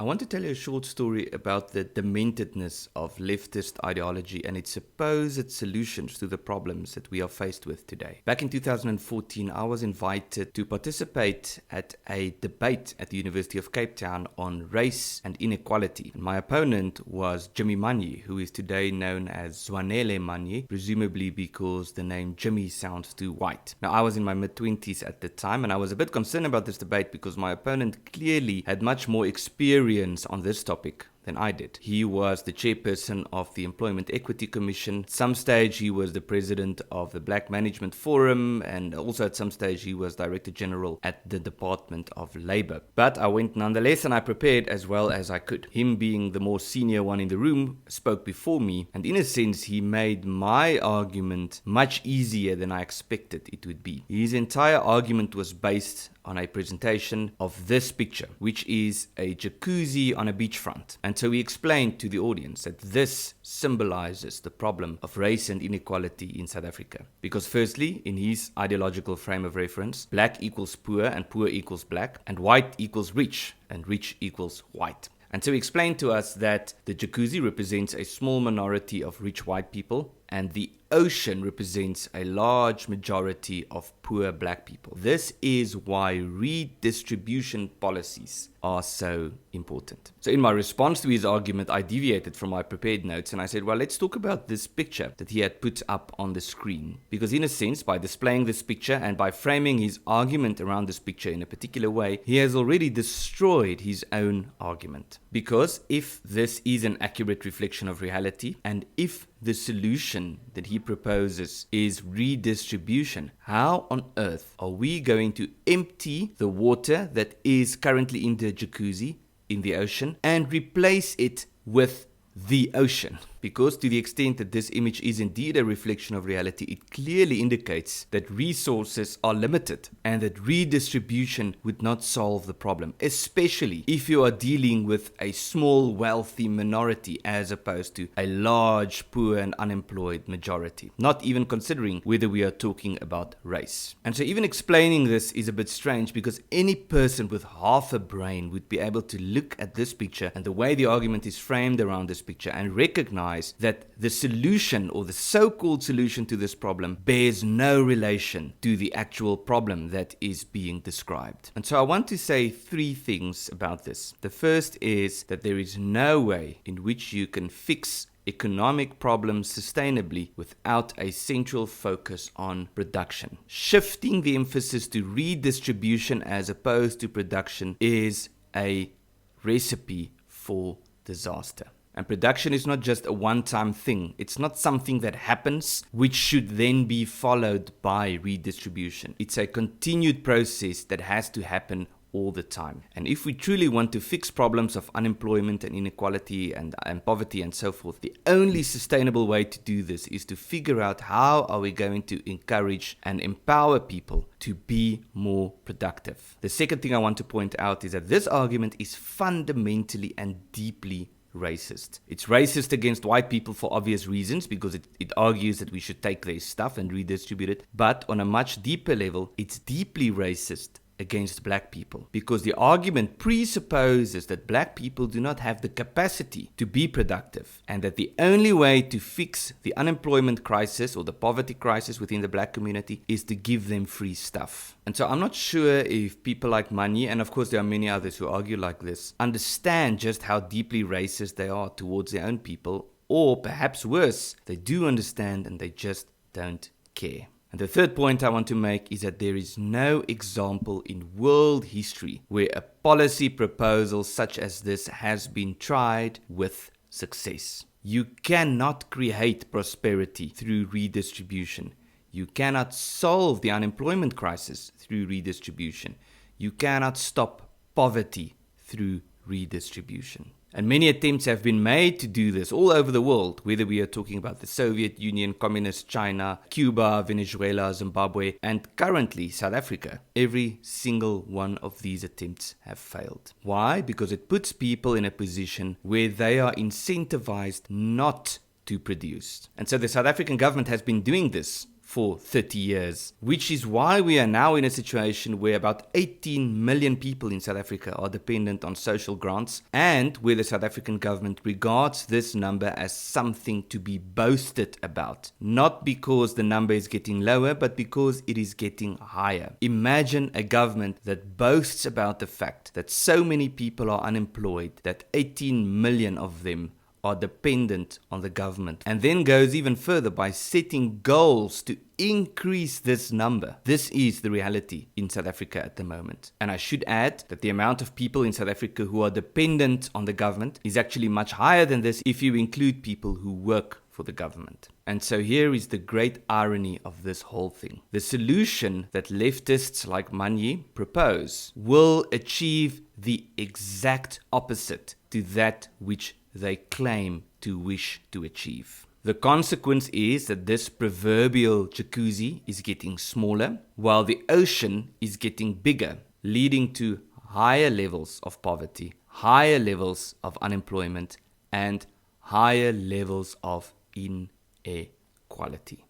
I want to tell you a short story about the dementedness of leftist ideology and its supposed solutions to the problems that we are faced with today. Back in 2014, I was invited to participate at a debate at the University of Cape Town on race and inequality. And my opponent was Zwanele Manyi, who is today known as Zwanele Manyi, presumably because the name Jimmy sounds too white. Now, I was in my mid-20s at the time, and I was a bit concerned about this debate because my opponent clearly had much more experience on this topic than I did. He was the chairperson of the Employment Equity Commission. At some stage, he was the president of the Black Management Forum, and also at some stage, he was Director General at the Department of Labour. But I went nonetheless, and I prepared as well as I could. Him being the more senior one in the room, spoke before me, and in a sense, he made my argument much easier than I expected it would be. His entire argument was based on a presentation of this picture, which is a jacuzzi on a beachfront. And so he explained to the audience that this symbolizes the problem of race and inequality in South Africa. Because firstly, in his ideological frame of reference, black equals poor and poor equals black, and white equals rich and rich equals white. And so he explained to us that the jacuzzi represents a small minority of rich white people, and the ocean represents a large majority of poor black people. This is why redistribution policies are so important. So in my response to his argument, I deviated from my prepared notes and I said, well, let's talk about this picture that he had put up on the screen. Because in a sense, by displaying this picture and by framing his argument around this picture in a particular way, he has already destroyed his own argument. Because if this is an accurate reflection of reality, and if the solution that he proposes is redistribution, how on earth are we going to empty the water that is currently in the jacuzzi in the ocean and replace it with the ocean? Because to the extent that this image is indeed a reflection of reality, it clearly indicates that resources are limited and that redistribution would not solve the problem, especially if you are dealing with a small wealthy minority as opposed to a large poor and unemployed majority, not even considering whether we are talking about race. And so even explaining this is a bit strange because any person with half a brain would be able to look at this picture and the way the argument is framed around this picture and recognize that the solution or the so-called solution to this problem bears no relation to the actual problem that is being described. And so I want to say three things about this. The first is that there is no way in which you can fix economic problems sustainably without a central focus on production. Shifting the emphasis to redistribution as opposed to production is a recipe for disaster. And production is not just a one-time thing. It's not something that happens which should then be followed by redistribution. It's a continued process that has to happen all the time. And if we truly want to fix problems of unemployment and inequality and poverty and so forth, the only sustainable way to do this is to figure out how are we going to encourage and empower people to be more productive. The second thing I want to point out is that this argument is fundamentally and deeply racist. It's racist against white people for obvious reasons because it argues that we should take their stuff and redistribute it. But on a much deeper level, it's deeply racist against black people because the argument presupposes that black people do not have the capacity to be productive and that the only way to fix the unemployment crisis or the poverty crisis within the black community is to give them free stuff. And so I'm not sure if people like Manyi, and of course there are many others who argue like this, understand just how deeply racist they are towards their own people, or perhaps worse, they do understand and they just don't care. And the third point I want to make is that there is no example in world history where a policy proposal such as this has been tried with success. You cannot create prosperity through redistribution. You cannot solve the unemployment crisis through redistribution. You cannot stop poverty through redistribution. And many attempts have been made to do this all over the world, whether we are talking about the Soviet Union, Communist China, Cuba, Venezuela, Zimbabwe, and currently South Africa. Every single one of these attempts have failed. Why? Because it puts people in a position where they are incentivized not to produce. And so the South African government has been doing this for 30 years, which is why we are now in a situation where about 18 million people in South Africa are dependent on social grants, and where the South African government regards this number as something to be boasted about. Not because the number is getting lower, but because it is getting higher. Imagine a government that boasts about the fact that so many people are unemployed, that 18 million of them are dependent on the government, and then goes even further by setting goals to increase this number. This is the reality in South Africa at the moment. And I should add that the amount of people in South Africa who are dependent on the government is actually much higher than this if you include people who work for the government. And so here is the great irony of this whole thing. The solution that leftists like Manyi propose will achieve the exact opposite to that which they claim to wish to achieve. The consequence is that this proverbial jacuzzi is getting smaller, while the ocean is getting bigger, leading to higher levels of poverty, higher levels of unemployment, and higher levels of inequality.